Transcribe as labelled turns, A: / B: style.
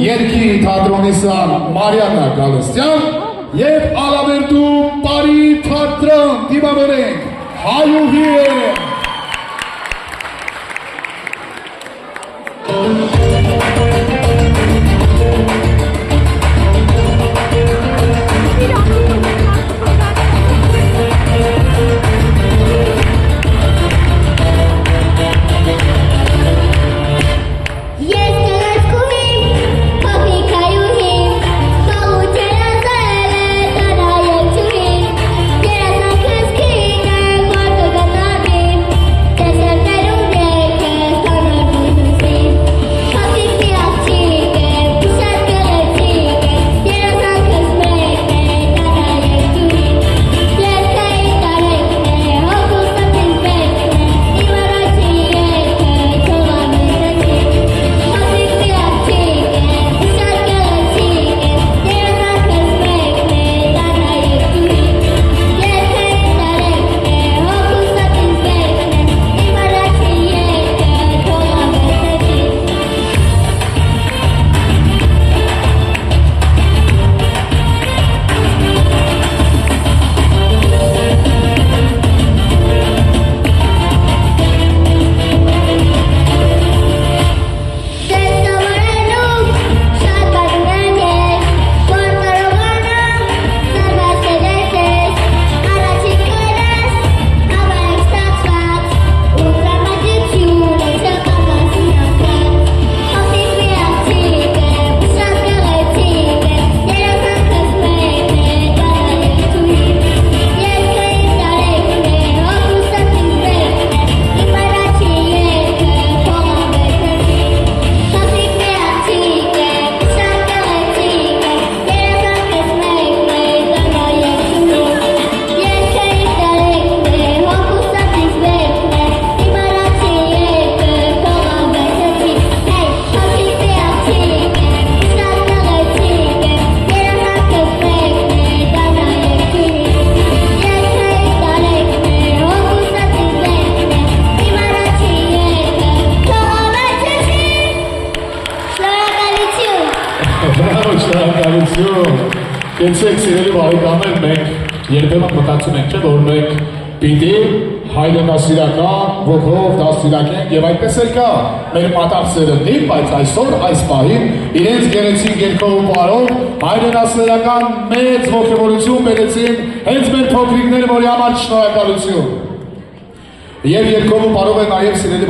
A: երկի թատրոնիսան Մարիաննա Գալստյան և Ալավերդու Պարի թատրոն դիմավորենք հայուհի է։ Կեցեք սիրելի բարեկամներ, մենք երբեմն մտածում ենք, որ մենք պիտի հայրենասիրական ոգով դաստիարակենք և այդպես էլ կա մեր մատաղ սերնդի, բայց այսօր այս պահին իրենց գեղեցիկ երգով ու պարով հայրենասիրական մեծ ոգևորություն բերեցին հենց մեր փոքրիկները, որի համար շնորհակալություն։ Եվ երգով ու պարով է նաև սիրելի